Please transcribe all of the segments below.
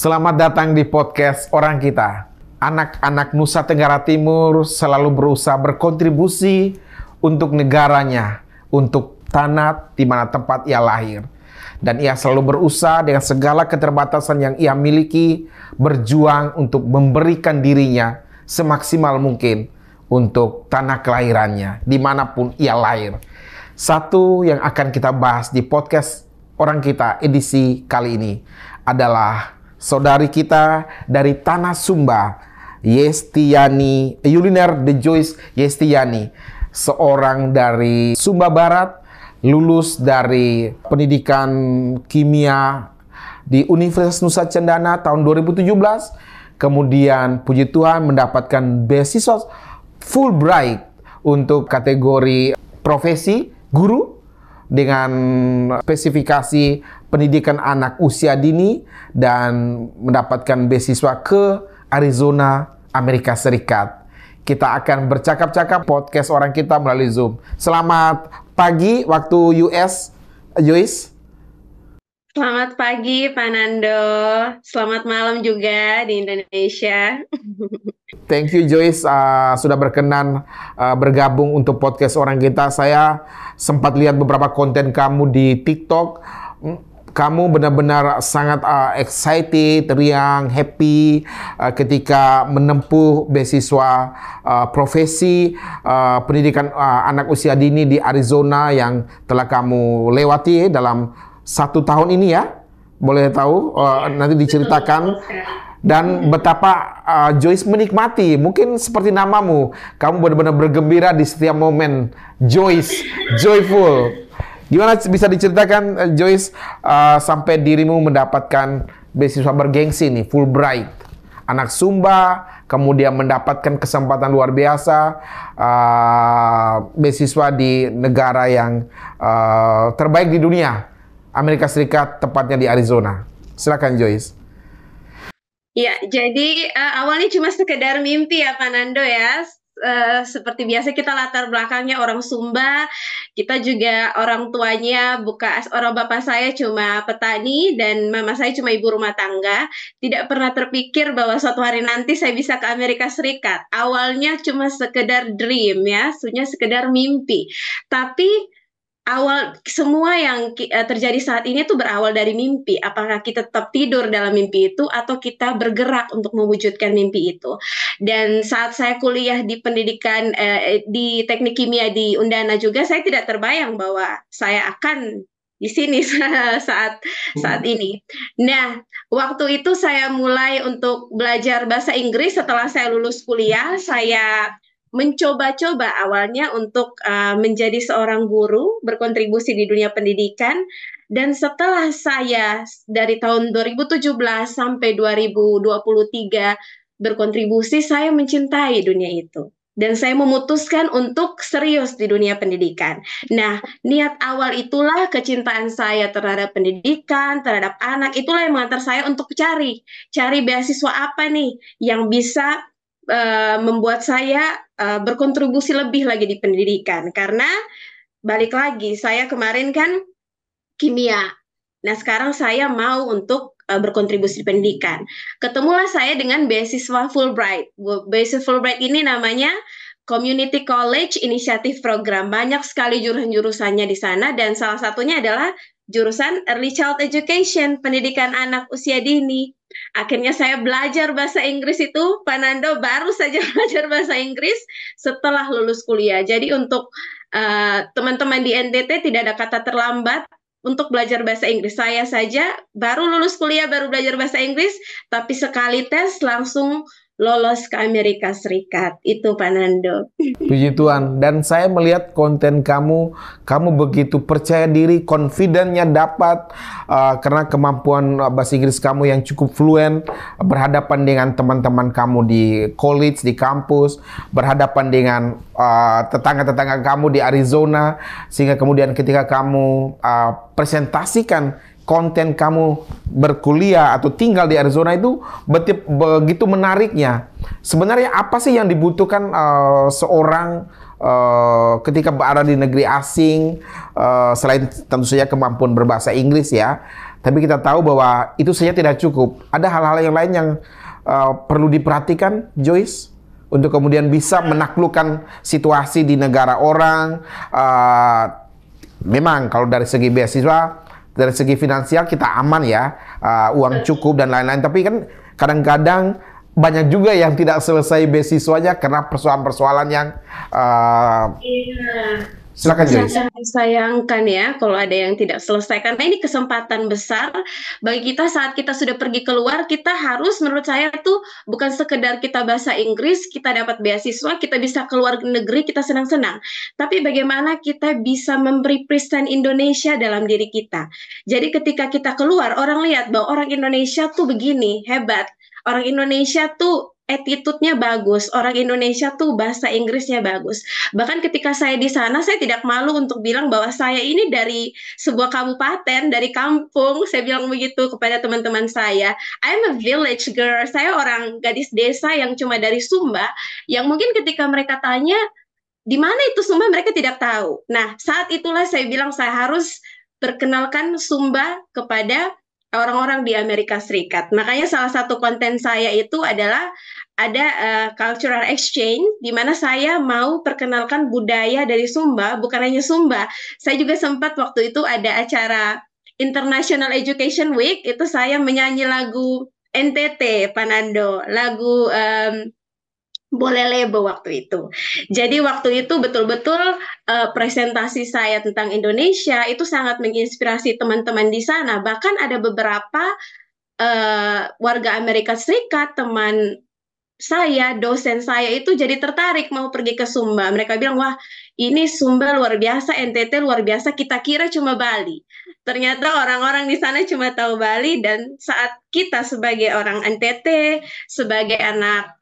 Selamat datang di podcast Orang Kita. Anak-anak Nusa Tenggara Timur selalu berusaha berkontribusi untuk negaranya, untuk tanah di mana tempat ia lahir. Dan ia selalu berusaha dengan segala keterbatasan yang ia miliki, berjuang untuk memberikan dirinya semaksimal mungkin untuk tanah kelahirannya, dimanapun ia lahir. Satu yang akan kita bahas di podcast Orang Kita edisi kali ini adalah saudari kita dari Tanah Sumba, Yestiani Yuliner de Joyce Yestiani, seorang dari Sumba Barat, lulus dari pendidikan kimia di Universitas Nusa Cendana tahun 2017. Kemudian puji Tuhan mendapatkan beasiswa Fulbright untuk kategori profesi guru dengan spesifikasi pendidikan anak usia dini dan mendapatkan beasiswa ke Arizona, Amerika Serikat. Kita akan bercakap-cakap podcast Orang Kita melalui Zoom. Selamat pagi waktu US, Joyce. Selamat pagi, Pak Nando. Selamat malam juga di Indonesia. Thank you, Joyce, sudah berkenan bergabung untuk podcast Orang Kita. Saya sempat lihat beberapa konten kamu di TikTok. Kamu benar-benar sangat excited, riang, happy ketika menempuh beasiswa profesi pendidikan anak usia dini di Arizona yang telah kamu lewati dalam 1 tahun ini ya. Boleh tahu nanti diceritakan. Dan betapa Joyce menikmati, mungkin seperti namamu, kamu benar-benar bergembira di setiap momen. Joyce, joyful. Gimana bisa diceritakan, Joyce, sampai dirimu mendapatkan beasiswa bergengsi nih, Fulbright, anak Sumba, kemudian mendapatkan kesempatan luar biasa, beasiswa di negara yang terbaik di dunia, Amerika Serikat, tepatnya di Arizona. Silakan, Joyce. Ya, jadi awalnya cuma sekedar mimpi ya, Pak Nando ya. Seperti biasa kita latar belakangnya orang Sumba, kita juga orang tuanya orang bapak saya cuma petani dan mama saya cuma ibu rumah tangga. Tidak pernah terpikir bahwa suatu hari nanti saya bisa ke Amerika Serikat. Awalnya cuma sekedar dream ya, hanya sekedar mimpi. Tapi awal semua yang terjadi saat ini tuh berawal dari mimpi. Apakah kita tetap tidur dalam mimpi itu atau kita bergerak untuk mewujudkan mimpi itu? Dan saat saya kuliah di pendidikan di teknik kimia di Undana juga, saya tidak terbayang bahwa saya akan di sini saat ini. Nah, waktu itu saya mulai untuk belajar bahasa Inggris setelah saya lulus kuliah. Saya mencoba-coba awalnya untuk menjadi seorang guru, berkontribusi di dunia pendidikan, dan setelah saya dari tahun 2017 sampai 2023 berkontribusi, saya mencintai dunia itu. Dan saya memutuskan untuk serius di dunia pendidikan. Nah, niat awal itulah kecintaan saya terhadap pendidikan, terhadap anak, itulah yang mengantar saya untuk cari beasiswa apa nih yang bisa membuat saya berkontribusi lebih lagi di pendidikan. Karena balik lagi, saya kemarin kan kimia. Nah, sekarang saya mau untuk berkontribusi di pendidikan. Ketemulah saya dengan beasiswa Fulbright. Beasiswa Fulbright ini namanya Community College Initiative Program. Banyak sekali jurusan-jurusannya di sana dan salah satunya adalah jurusan Early Child Education, pendidikan anak usia dini. Akhirnya saya belajar bahasa Inggris itu, Pak Nando, baru saja belajar bahasa Inggris setelah lulus kuliah. Jadi untuk teman-teman di NTT tidak ada kata terlambat untuk belajar bahasa Inggris. Saya saja baru lulus kuliah, baru belajar bahasa Inggris, tapi sekali tes langsung lolos ke Amerika Serikat. Itu Pak Nando. Puji Tuhan. Dan saya melihat konten kamu begitu percaya diri, confident-nya dapat karena kemampuan bahasa Inggris kamu yang cukup fluent, berhadapan dengan teman-teman kamu di college, di kampus, berhadapan dengan tetangga-tetangga kamu di Arizona, sehingga kemudian ketika kamu presentasikan konten kamu berkuliah atau tinggal di Arizona itu begitu menariknya. Sebenarnya apa sih yang dibutuhkan seorang ketika berada di negeri asing, selain tentu saja kemampuan berbahasa Inggris ya, tapi kita tahu bahwa itu saja tidak cukup. Ada hal-hal yang lain yang perlu diperhatikan, Joyce, untuk kemudian bisa menaklukkan situasi di negara orang. Memang kalau dari segi beasiswa, dari segi finansial kita aman ya, uang cukup dan lain-lain. Tapi kan kadang-kadang banyak juga yang tidak selesai beasiswanya karena persoalan-persoalan yang silakan Joyce. Sangat disayangkan ya kalau ada yang tidak selesai, karena ini kesempatan besar bagi kita saat kita sudah pergi keluar. Kita harus, menurut saya tuh, bukan sekedar kita bahasa Inggris, kita dapat beasiswa, kita bisa keluar negeri, kita senang-senang, tapi bagaimana kita bisa memberi present Indonesia dalam diri kita. Jadi ketika kita keluar, orang lihat bahwa orang Indonesia tuh begini, hebat. Orang Indonesia tuh attitude-nya bagus, orang Indonesia tuh bahasa Inggrisnya bagus. Bahkan ketika saya di sana, saya tidak malu untuk bilang bahwa saya ini dari sebuah kabupaten, dari kampung. Saya bilang begitu kepada teman-teman saya. I'm a village girl. Saya orang gadis desa yang cuma dari Sumba, yang mungkin ketika mereka tanya, di mana itu Sumba, mereka tidak tahu. Nah, saat itulah saya bilang saya harus perkenalkan Sumba kepada orang-orang di Amerika Serikat. Makanya salah satu konten saya itu adalah ada cultural exchange, di mana saya mau perkenalkan budaya dari Sumba, bukan hanya Sumba. Saya juga sempat waktu itu ada acara International Education Week, itu saya menyanyi lagu NTT, Panando, lagu boleh lebo waktu itu. Jadi waktu itu betul-betul presentasi saya tentang Indonesia itu sangat menginspirasi teman-teman di sana. Bahkan ada beberapa warga Amerika Serikat, teman saya, dosen saya itu jadi tertarik mau pergi ke Sumba. Mereka bilang, wah ini Sumba luar biasa, NTT luar biasa, kita kira cuma Bali. Ternyata orang-orang di sana cuma tahu Bali, dan saat kita sebagai orang NTT, sebagai anak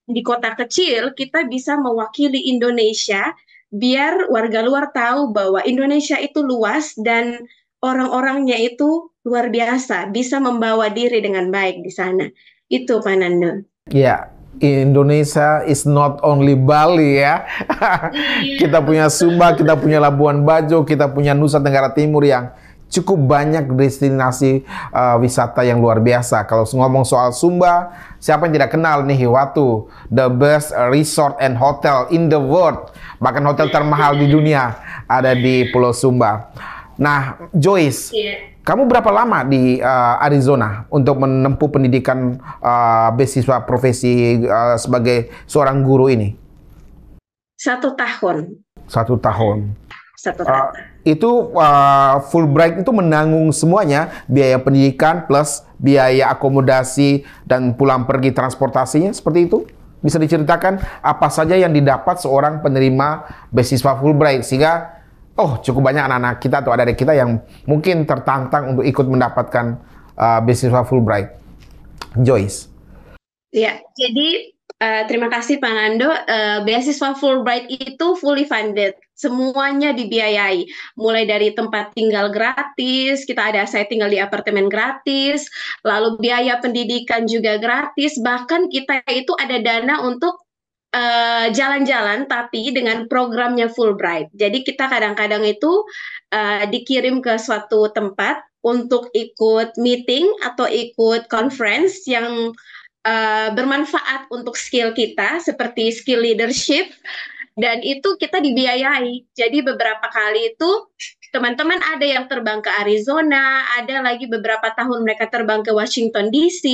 di kota kecil, kita bisa mewakili Indonesia biar warga luar tahu bahwa Indonesia itu luas dan orang-orangnya itu luar biasa, bisa membawa diri dengan baik di sana. Itu, Pak Nando. Ya, Indonesia is not only Bali ya. Kita punya Sumba, kita punya Labuan Bajo, kita punya Nusa Tenggara Timur yang cukup banyak destinasi wisata yang luar biasa. Kalau ngomong soal Sumba, siapa yang tidak kenal nih Watu, the best resort and hotel in the world. Bahkan hotel termahal di dunia ada di Pulau Sumba. Nah, Joyce, kamu berapa lama di Arizona untuk menempuh pendidikan beasiswa profesi sebagai seorang guru ini? 1 tahun. 1 tahun. 1 tahun. Itu Fulbright itu menanggung semuanya, biaya pendidikan plus biaya akomodasi dan pulang pergi transportasinya, seperti itu? Bisa diceritakan apa saja yang didapat seorang penerima beasiswa Fulbright, sehingga cukup banyak anak-anak kita atau adik-adik kita yang mungkin tertantang untuk ikut mendapatkan beasiswa Fulbright. Joyce. Ya, jadi terima kasih Pak Nando. Beasiswa Fulbright itu fully funded, semuanya dibiayai. Mulai dari tempat tinggal gratis, saya tinggal di apartemen gratis, lalu biaya pendidikan juga gratis, bahkan kita itu ada dana untuk jalan-jalan tapi dengan programnya Fulbright. Jadi kita kadang-kadang itu dikirim ke suatu tempat untuk ikut meeting atau ikut conference yang bermanfaat untuk skill kita, seperti skill leadership, dan itu kita dibiayai. Jadi beberapa kali itu teman-teman ada yang terbang ke Arizona, ada lagi beberapa tahun mereka terbang ke Washington DC,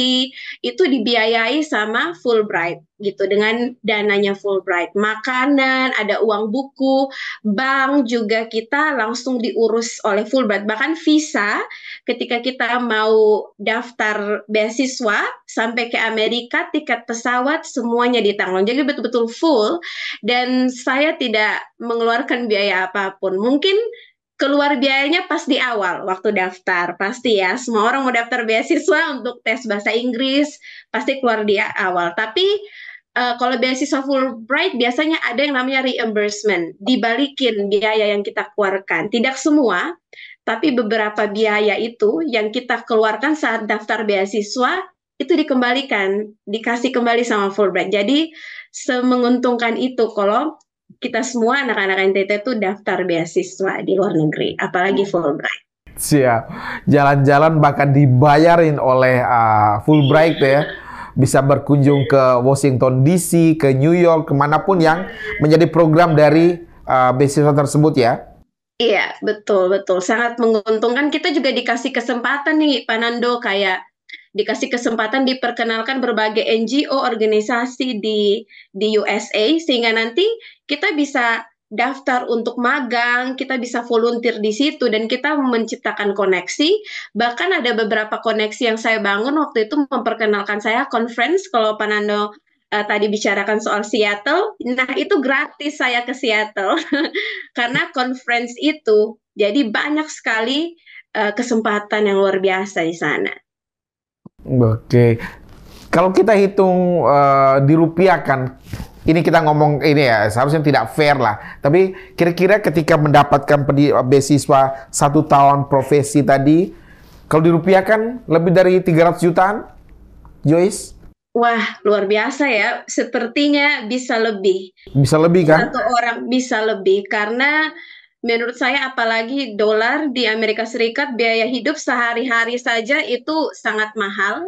itu dibiayai sama Fulbright gitu, dengan dananya Fulbright. Makanan, ada uang buku, bank juga kita langsung diurus oleh Fulbright. Bahkan visa, ketika kita mau daftar beasiswa sampai ke Amerika, tiket pesawat semuanya ditanggung. Jadi betul-betul full, dan saya tidak mengeluarkan biaya apapun. Mungkin keluar biayanya pas di awal waktu daftar, pasti ya, semua orang mau daftar beasiswa untuk tes bahasa Inggris pasti keluar di awal. Tapi kalau beasiswa Fulbright biasanya ada yang namanya reimbursement, dibalikin biaya yang kita keluarkan. Tidak semua, tapi beberapa biaya itu yang kita keluarkan saat daftar beasiswa itu dikembalikan, dikasih kembali sama Fulbright. Jadi semenguntungkan itu kalau kita semua anak-anak NTT tuh daftar beasiswa di luar negeri, apalagi Fulbright. Siap. Jalan-jalan bahkan dibayarin oleh Fulbright ya. Bisa berkunjung ke Washington DC, ke New York, kemanapun yang menjadi program dari beasiswa tersebut ya. Iya, betul, betul. Sangat menguntungkan. Kita juga dikasih kesempatan nih, Pak Nando, kayak dikasih kesempatan diperkenalkan berbagai NGO, organisasi di USA, sehingga nanti kita bisa daftar untuk magang, kita bisa volunteer di situ, dan kita menciptakan koneksi. Bahkan ada beberapa koneksi yang saya bangun waktu itu memperkenalkan saya conference, kalau Pak Nando tadi bicarakan soal Seattle, nah itu gratis saya ke Seattle karena conference itu, jadi banyak sekali kesempatan yang luar biasa di sana. Oke, kalau kita hitung dirupiahkan, ini kita ngomong ini ya, seharusnya tidak fair lah. Tapi kira-kira ketika mendapatkan beasiswa 1 tahun profesi tadi, kalau dirupiahkan lebih dari 300 jutaan, Joyce? Wah, luar biasa ya. Sepertinya bisa lebih. Bisa lebih kan? Satu orang bisa lebih, karena menurut saya apalagi dolar di Amerika Serikat, biaya hidup sehari-hari saja itu sangat mahal.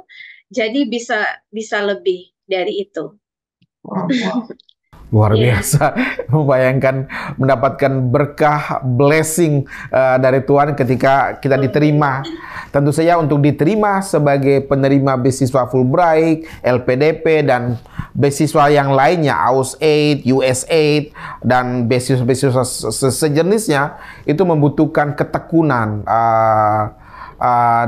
Jadi bisa lebih dari itu. Luar Iya. biasa, membayangkan mendapatkan berkah, blessing dari Tuhan ketika kita diterima. Tentu saja untuk diterima sebagai penerima beasiswa Fulbright, LPDP, dan beasiswa yang lainnya, AusAid, USAID, dan beasiswa-beasiswa sejenisnya, itu membutuhkan ketekunan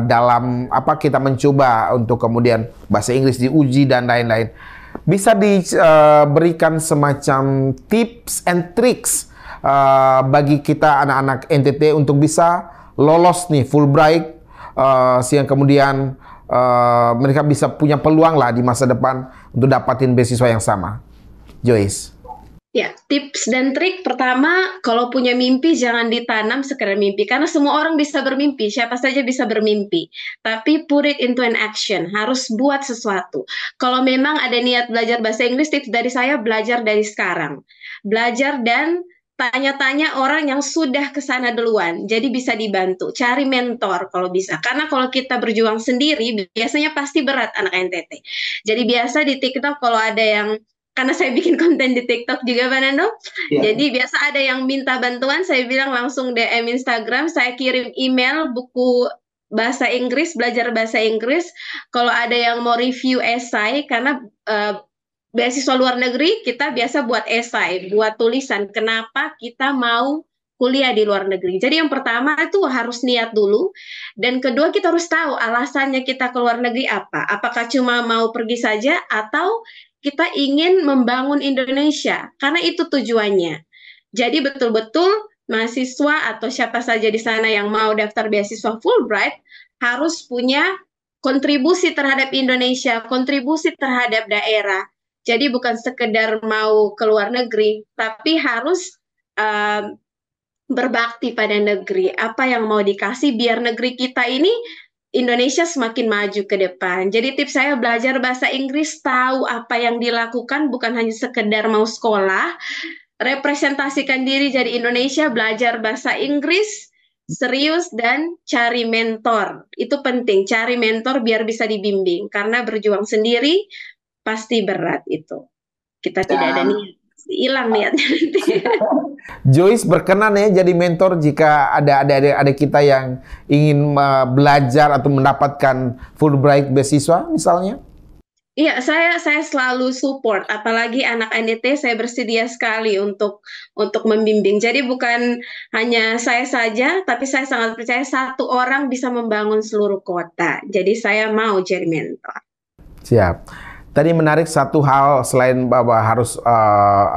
dalam kita mencoba untuk kemudian bahasa Inggris diuji dan lain-lain. Bisa diberikan semacam tips and tricks bagi kita anak-anak NTT untuk bisa lolos nih Fulbright, sehingga kemudian mereka bisa punya peluang lah di masa depan untuk dapatin beasiswa yang sama. Joyce. Ya, tips dan trik pertama, kalau punya mimpi jangan ditanam sekedar mimpi, karena semua orang bisa bermimpi, siapa saja bisa bermimpi. Tapi put it into an action, harus buat sesuatu. Kalau memang ada niat belajar bahasa Inggris, tips dari saya belajar dari sekarang. Belajar dan tanya-tanya orang yang sudah ke sana duluan, jadi bisa dibantu. Cari mentor kalau bisa, karena kalau kita berjuang sendiri, biasanya pasti berat anak NTT. Jadi biasa di TikTok kalau ada yang, karena saya bikin konten di TikTok juga, Pak Nando. Yeah. Jadi biasa ada yang minta bantuan, saya bilang langsung DM Instagram, saya kirim email buku bahasa Inggris, belajar bahasa Inggris. Kalau ada yang mau review esai, karena beasiswa luar negeri, kita biasa buat esai, buat tulisan, kenapa kita mau kuliah di luar negeri. Jadi yang pertama itu harus niat dulu, dan kedua kita harus tahu alasannya kita ke luar negeri apa. Apakah cuma mau pergi saja, atau kita ingin membangun Indonesia, karena itu tujuannya. Jadi betul-betul mahasiswa atau siapa saja di sana yang mau daftar beasiswa Fulbright harus punya kontribusi terhadap Indonesia, kontribusi terhadap daerah. Jadi bukan sekedar mau ke luar negeri, tapi harus berbakti pada negeri. Apa yang mau dikasih biar negeri kita ini, Indonesia, semakin maju ke depan. Jadi tips saya belajar bahasa Inggris, tahu apa yang dilakukan, bukan hanya sekedar mau sekolah, representasikan diri jadi Indonesia, belajar bahasa Inggris, serius, dan cari mentor. Itu penting, cari mentor biar bisa dibimbing, karena berjuang sendiri pasti berat itu. Kita tidak ada niat, hilang niatnya nanti. Joyce berkenan ya jadi mentor jika ada kita yang ingin belajar atau mendapatkan Fulbright beasiswa misalnya? Iya, saya selalu support, apalagi anak NTT, saya bersedia sekali untuk membimbing. Jadi bukan hanya saya saja, tapi saya sangat percaya satu orang bisa membangun seluruh kota. Jadi saya mau jadi mentor. Siap. Tadi menarik satu hal selain bahwa harus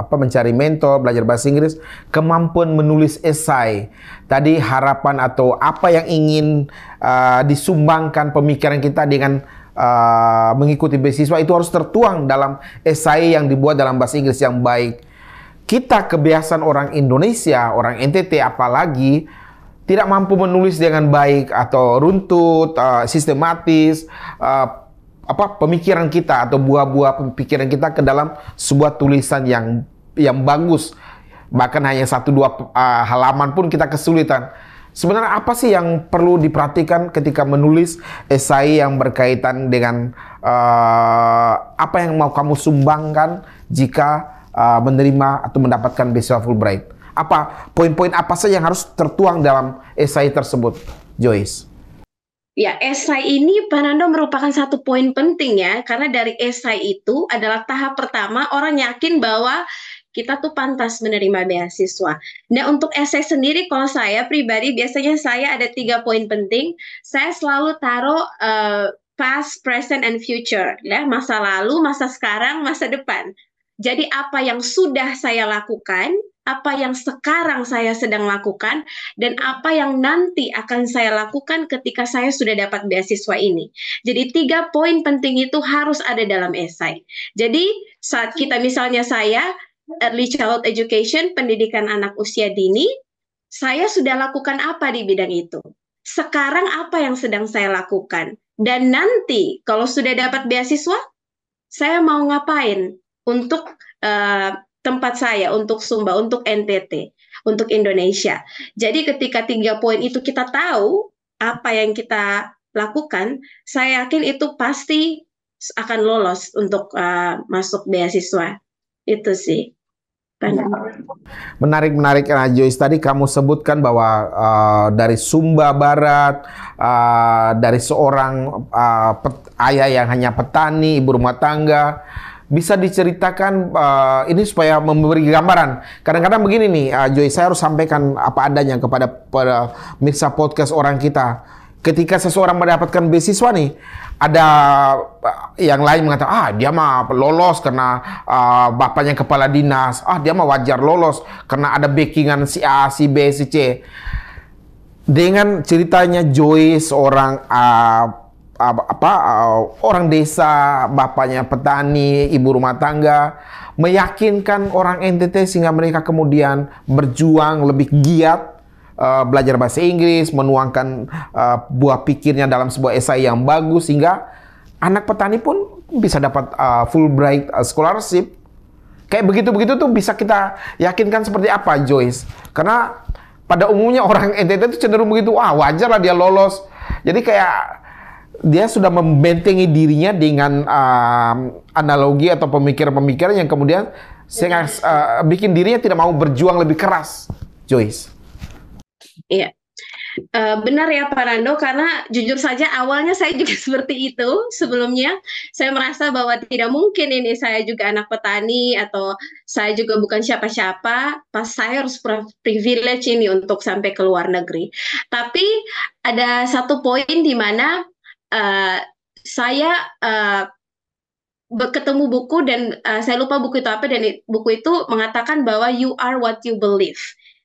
mencari mentor, belajar bahasa Inggris, kemampuan menulis esai. Tadi harapan atau apa yang ingin disumbangkan pemikiran kita dengan mengikuti beasiswa itu harus tertuang dalam esai yang dibuat dalam bahasa Inggris yang baik. Kita kebiasaan orang Indonesia, orang NTT apalagi, tidak mampu menulis dengan baik atau runtut, sistematis, pemikiran kita atau buah-buah pemikiran kita ke dalam sebuah tulisan yang bagus. bahkan hanya 1-2 halaman pun kita kesulitan. Sebenarnya apa sih yang perlu diperhatikan ketika menulis esai yang berkaitan dengan apa yang mau kamu sumbangkan jika menerima atau mendapatkan beasiswa Fulbright? Apa poin-poin apa saja yang harus tertuang dalam esai tersebut, Joyce? Ya, esai ini Pak Nando merupakan satu poin penting ya, karena dari esai itu adalah tahap pertama orang yakin bahwa kita tuh pantas menerima beasiswa. Nah, untuk esai sendiri, kalau saya pribadi, biasanya saya ada 3 poin penting. Saya selalu taruh past, present, and future. Ya, masa lalu, masa sekarang, masa depan. Jadi apa yang sudah saya lakukan, apa yang sekarang saya sedang lakukan, dan apa yang nanti akan saya lakukan ketika saya sudah dapat beasiswa ini. Jadi 3 poin penting itu harus ada dalam esai. Jadi saat kita misalnya saya early child education, pendidikan anak usia dini, saya sudah lakukan apa di bidang itu? Sekarang apa yang sedang saya lakukan? Dan nanti kalau sudah dapat beasiswa, saya mau ngapain untuk tempat saya, untuk Sumba, untuk NTT, untuk Indonesia. Jadi ketika 3 poin itu kita tahu apa yang kita lakukan, saya yakin itu pasti akan lolos untuk masuk beasiswa. Itu sih. Menarik, Joyce. Tadi kamu sebutkan bahwa dari Sumba Barat, dari seorang ayah yang hanya petani, ibu rumah tangga, bisa diceritakan ini supaya memberi gambaran. Kadang-kadang begini nih, Joyce, saya harus sampaikan apa adanya kepada pemirsa podcast Orang Kita. Ketika seseorang mendapatkan beasiswa nih, ada yang lain mengatakan, dia mah lolos karena bapaknya kepala dinas, dia mah wajar lolos karena ada backingan si A, si B, si C. Dengan ceritanya Joyce, orang orang desa, bapaknya petani, ibu rumah tangga, meyakinkan orang NTT sehingga mereka kemudian berjuang lebih giat, belajar bahasa Inggris, menuangkan buah pikirnya dalam sebuah esai yang bagus, sehingga anak petani pun bisa dapat Fulbright scholarship. Kayak begitu-begitu tuh bisa kita yakinkan seperti apa, Joyce? Karena pada umumnya orang NTT itu cenderung begitu, wajar lah dia lolos. Jadi kayak dia sudah membentengi dirinya dengan analogi atau pemikiran-pemikiran yang kemudian bikin dirinya tidak mau berjuang lebih keras, Joyce. Iya, benar ya Pak Rando, karena jujur saja awalnya saya juga seperti itu. Sebelumnya saya merasa bahwa tidak mungkin ini saya juga anak petani atau saya juga bukan siapa-siapa, pas saya harus privilege ini untuk sampai ke luar negeri. Tapi ada satu poin di mana saya ketemu buku dan saya lupa buku itu apa, dan buku itu mengatakan bahwa you are what you believe.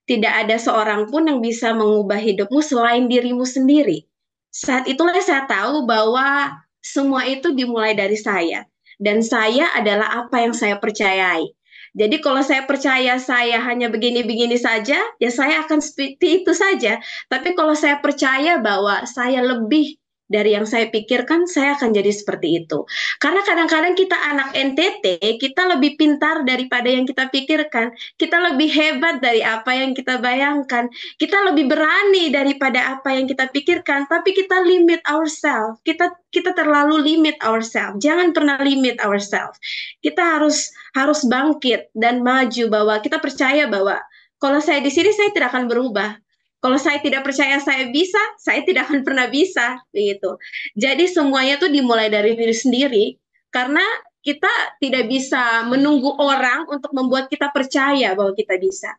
Tidak ada seorang pun yang bisa mengubah hidupmu selain dirimu sendiri. Saat itulah saya tahu bahwa semua itu dimulai dari saya. Dan saya adalah apa yang saya percayai. Jadi kalau saya percaya saya hanya begini-begini saja, ya saya akan seperti itu saja. Tapi kalau saya percaya bahwa saya lebih dari yang saya pikirkan, saya akan jadi seperti itu. Karena kadang-kadang kita anak NTT, kita lebih pintar daripada yang kita pikirkan. Kita lebih hebat dari apa yang kita bayangkan. Kita lebih berani daripada apa yang kita pikirkan. Tapi kita limit ourselves. Kita terlalu limit ourselves. Jangan pernah limit ourselves. Kita harus bangkit dan maju, bahwa kita percaya bahwa kalau saya di sini saya tidak akan berubah. Kalau saya tidak percaya saya bisa, saya tidak akan pernah bisa, begitu. Jadi semuanya tuh dimulai dari diri sendiri, karena kita tidak bisa menunggu orang untuk membuat kita percaya bahwa kita bisa.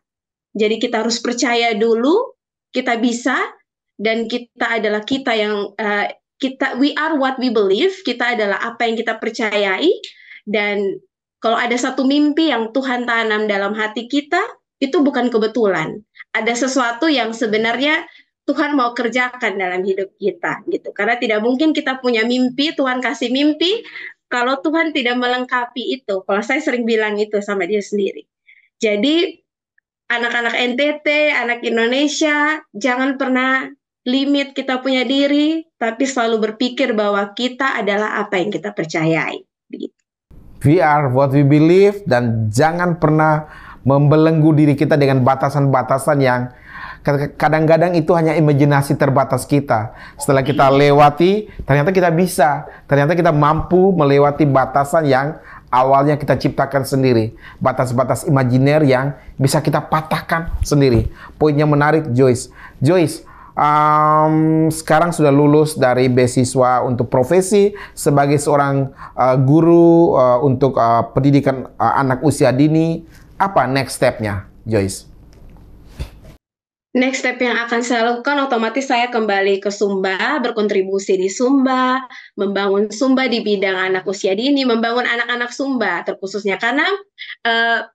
Jadi kita harus percaya dulu, kita bisa, dan kita adalah kita yang we are what we believe. Kita adalah apa yang kita percayai, dan kalau ada satu mimpi yang Tuhan tanam dalam hati kita, itu bukan kebetulan. Ada sesuatu yang sebenarnya Tuhan mau kerjakan dalam hidup kita, gitu. Karena tidak mungkin kita punya mimpi, Tuhan kasih mimpi, kalau Tuhan tidak melengkapi itu. Kalau saya sering bilang itu sama dia sendiri. Jadi anak-anak NTT, anak Indonesia, jangan pernah limit kita punya diri, tapi selalu berpikir bahwa kita adalah apa yang kita percayai. Begitu. We are what we believe, dan jangan pernah membelenggu diri kita dengan batasan-batasan yang kadang-kadang itu hanya imajinasi terbatas kita. Setelah kita lewati, ternyata kita bisa. Ternyata kita mampu melewati batasan yang awalnya kita ciptakan sendiri. Batas-batas imajiner yang bisa kita patahkan sendiri. Poinnya menarik, Joyce. Joyce, sekarang sudah lulus dari beasiswa untuk profesi sebagai seorang guru untuk pendidikan anak usia dini. Apa next step-nya, Joyce? Next step yang akan saya lakukan, otomatis saya kembali ke Sumba, berkontribusi di Sumba, membangun Sumba di bidang anak usia dini, membangun anak-anak Sumba terkhususnya. Karena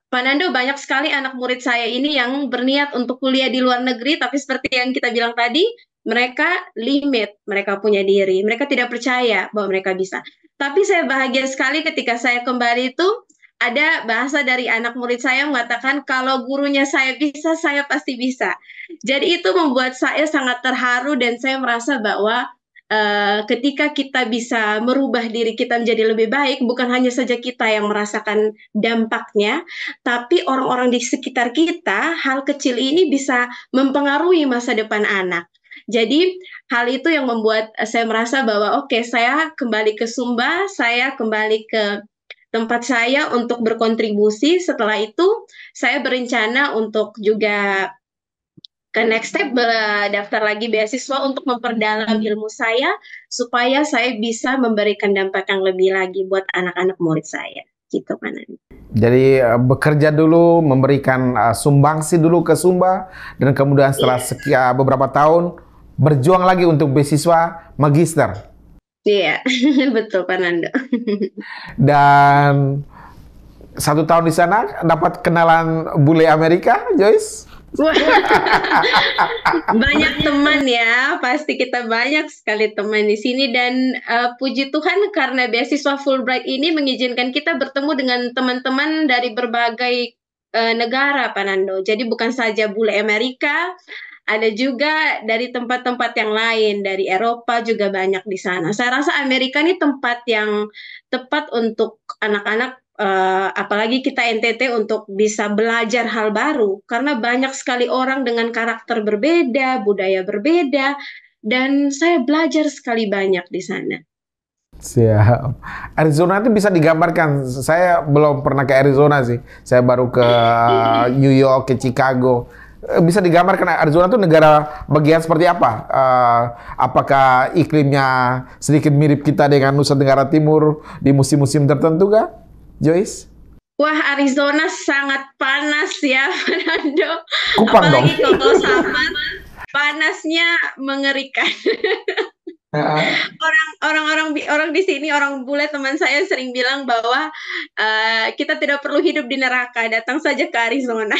Pak Nando, banyak sekali anak murid saya ini yang berniat untuk kuliah di luar negeri, tapi seperti yang kita bilang tadi, mereka limit, mereka punya diri, mereka tidak percaya bahwa mereka bisa. Tapi saya bahagia sekali ketika saya kembali itu, ada bahasa dari anak murid saya mengatakan, kalau gurunya saya bisa, saya pasti bisa. Jadi itu membuat saya sangat terharu dan saya merasa bahwa ketika kita bisa merubah diri kita menjadi lebih baik, bukan hanya saja kita yang merasakan dampaknya, tapi orang-orang di sekitar kita, hal kecil ini bisa mempengaruhi masa depan anak. Jadi hal itu yang membuat saya merasa bahwa oke, saya kembali ke Sumba, saya kembali ke tempat saya untuk berkontribusi. Setelah itu saya berencana untuk juga ke next step, daftar lagi beasiswa untuk memperdalam ilmu saya supaya saya bisa memberikan dampak yang lebih lagi buat anak-anak murid saya. Gitu, Pak Nando. Jadi bekerja dulu, memberikan sumbangsi dulu ke Sumba, dan kemudian setelah beberapa tahun berjuang lagi untuk beasiswa magister. Iya, betul Pak Nando. Dan 1 tahun di sana dapat kenalan bule Amerika, Joyce? Banyak teman ya, pasti kita banyak sekali teman di sini, dan puji Tuhan karena beasiswa Fulbright ini mengizinkan kita bertemu dengan teman-teman dari berbagai negara, Pak Nando. Jadi bukan saja bule Amerika, ada juga dari tempat-tempat yang lain, dari Eropa juga banyak di sana. Saya rasa Amerika ini tempat yang tepat untuk anak-anak, apalagi kita NTT, untuk bisa belajar hal baru. Karena banyak sekali orang dengan karakter berbeda, budaya berbeda, dan saya belajar sekali banyak di sana. Siap. Arizona itu bisa digambarkan. Saya belum pernah ke Arizona sih. Saya baru ke New York, ke Chicago. Bisa digambarkan Arizona itu negara bagian seperti apa? Apakah iklimnya sedikit mirip kita dengan Nusa Tenggara Timur di musim-musim tertentu kah, Joyce? Wah, Arizona sangat panas ya, Fernando. Kupang Apalagi dong. kalau summer, panasnya mengerikan. Orang di sini, orang bule teman saya sering bilang bahwa kita tidak perlu hidup di neraka, datang saja ke Arizona.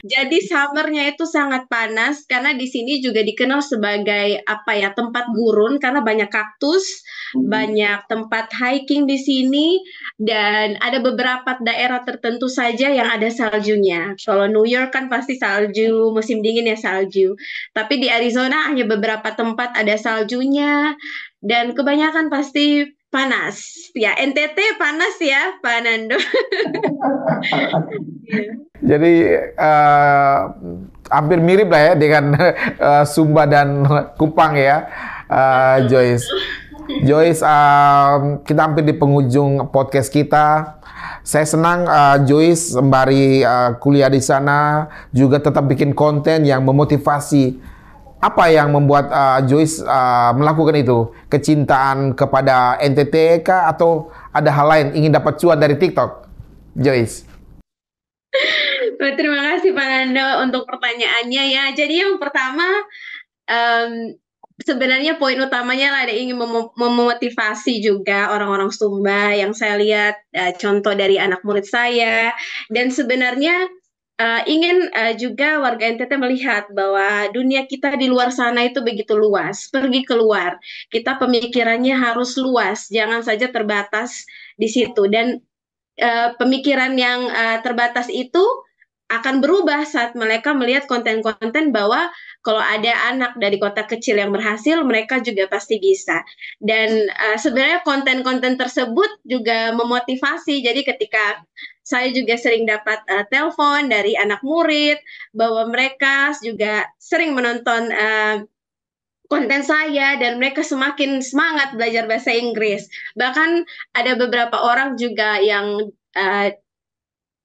Jadi summernya itu sangat panas karena di sini juga dikenal sebagai apa ya, tempat gurun karena banyak kaktus, banyak tempat hiking di sini, dan ada beberapa daerah tertentu saja yang ada saljunya. Kalau New York kan pasti salju, musim dingin ya salju. Tapi di Arizona hanya beberapa tempat ada saljunya, dan kebanyakan pasti panas. Ya, NTT panas ya, Pak Nando. Jadi hampir mirip lah ya dengan Sumba dan Kupang ya, Joyce. Joyce, kita hampir di penghujung podcast kita. Saya senang Joyce sembari kuliah di sana juga tetap bikin konten yang memotivasi. Apa yang membuat Joyce melakukan itu? Kecintaan kepada NTT kah, atau ada hal lain, ingin dapat cuan dari TikTok, Joyce? Terima kasih Pak Nando untuk pertanyaannya ya. Jadi yang pertama, sebenarnya poin utamanya lah, ada ingin memotivasi juga orang-orang Sumba yang saya lihat contoh dari anak murid saya, dan sebenarnya ingin juga warga NTT melihat bahwa dunia kita di luar sana itu begitu luas. Pergi keluar, kita pemikirannya harus luas, jangan saja terbatas di situ. Dan pemikiran yang terbatas itu akan berubah saat mereka melihat konten-konten bahwa kalau ada anak dari kota kecil yang berhasil, mereka juga pasti bisa. Dan sebenarnya konten-konten tersebut juga memotivasi. Jadi ketika saya juga sering dapat telepon dari anak murid bahwa mereka juga sering menonton konten saya dan mereka semakin semangat belajar bahasa Inggris. Bahkan ada beberapa orang juga yang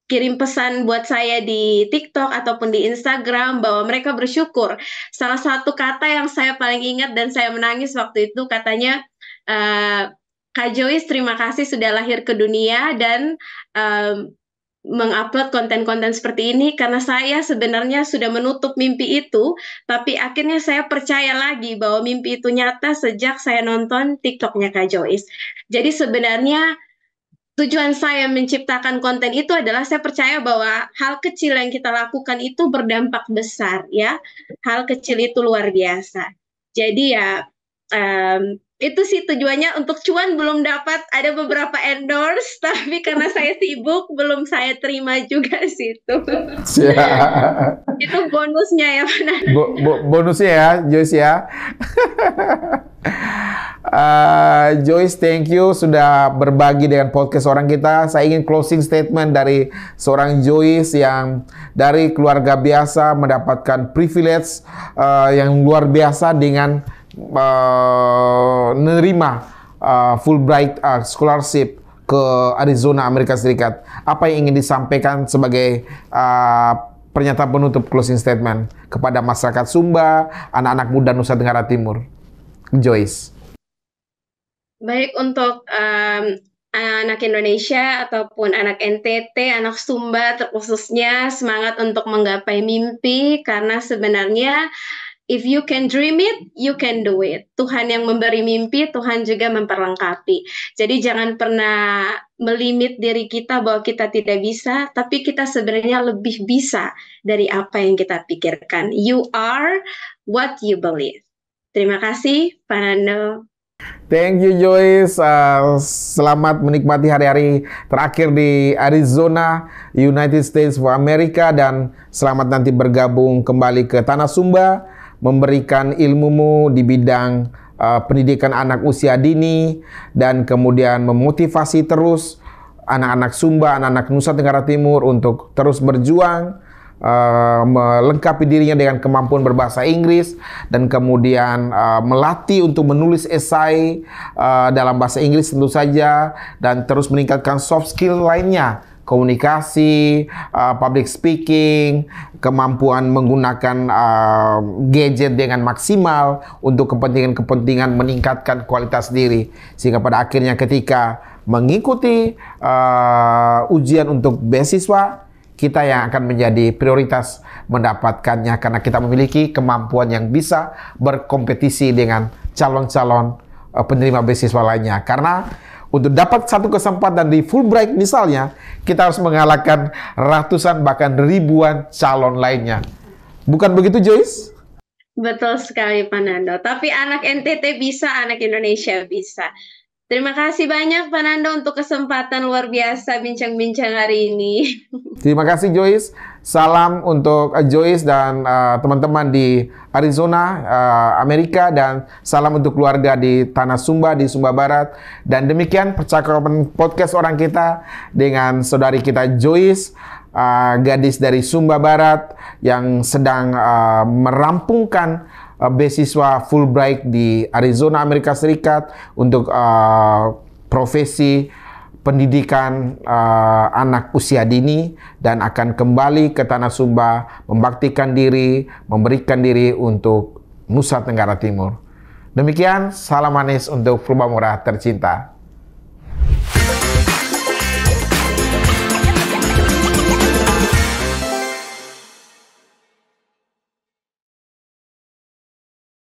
kirim pesan buat saya di TikTok ataupun di Instagram bahwa mereka bersyukur. Salah satu kata yang saya paling ingat dan saya menangis waktu itu katanya, Kak Joyce, terima kasih sudah lahir ke dunia dan mengupload konten-konten seperti ini karena saya sebenarnya sudah menutup mimpi itu, tapi akhirnya saya percaya lagi bahwa mimpi itu nyata sejak saya nonton TikToknya Kak Joyce. Jadi sebenarnya tujuan saya menciptakan konten itu adalah saya percaya bahwa hal kecil yang kita lakukan itu berdampak besar ya. Hal kecil itu luar biasa. Jadi ya itu sih tujuannya. Untuk cuan belum dapat, ada beberapa endorse, tapi karena saya sibuk belum saya terima juga sih itu. Itu bonusnya ya Pak Nando. Bonusnya ya, Joyce ya. Joyce, thank you sudah berbagi dengan podcast orang kita. Saya ingin closing statement dari seorang Joyce yang dari keluarga biasa mendapatkan privilege yang luar biasa dengan menerima Fulbright scholarship ke Arizona, Amerika Serikat. Apa yang ingin disampaikan sebagai pernyataan penutup closing statement kepada masyarakat Sumba, anak-anak muda Nusa Tenggara Timur, Joyce? Baik, untuk anak Indonesia ataupun anak NTT, anak Sumba terkhususnya, semangat untuk menggapai mimpi, karena sebenarnya if you can dream it, you can do it. Tuhan yang memberi mimpi, Tuhan juga memperlengkapi. Jadi jangan pernah melimit diri kita bahwa kita tidak bisa, tapi kita sebenarnya lebih bisa dari apa yang kita pikirkan. You are what you believe. Terima kasih, Pak Nando. Thank you Joyce, selamat menikmati hari-hari terakhir di Arizona, United States of America, dan selamat nanti bergabung kembali ke Tanah Sumba, memberikan ilmumu di bidang pendidikan anak usia dini, dan kemudian memotivasi terus anak-anak Sumba, anak-anak Nusa Tenggara Timur untuk terus berjuang, melengkapi dirinya dengan kemampuan berbahasa Inggris, dan kemudian melatih untuk menulis esai dalam bahasa Inggris tentu saja, dan terus meningkatkan soft skill lainnya, komunikasi, public speaking, kemampuan menggunakan gadget dengan maksimal untuk kepentingan-kepentingan meningkatkan kualitas diri, sehingga pada akhirnya ketika mengikuti ujian untuk beasiswa, kita yang akan menjadi prioritas mendapatkannya karena kita memiliki kemampuan yang bisa berkompetisi dengan calon-calon penerima beasiswa lainnya. Karena untuk dapat satu kesempatan di Fulbright misalnya, kita harus mengalahkan ratusan bahkan ribuan calon lainnya. Bukan begitu, Joyce? Betul sekali, Pak Nando. Tapi anak NTT bisa, anak Indonesia bisa. Terima kasih banyak Pak Nando untuk kesempatan luar biasa bincang-bincang hari ini. Terima kasih Joyce. Salam untuk Joyce dan teman-teman di Arizona, Amerika, dan salam untuk keluarga di Tanah Sumba, di Sumba Barat. Dan demikian percakapan podcast orang kita dengan saudari kita Joyce, gadis dari Sumba Barat yang sedang merampungkan beasiswa Fulbright di Arizona, Amerika Serikat untuk profesi pendidikan anak usia dini, dan akan kembali ke Tanah Sumba, membaktikan diri, memberikan diri untuk Nusa Tenggara Timur. Demikian, salam manis untuk Purba Murah tercinta.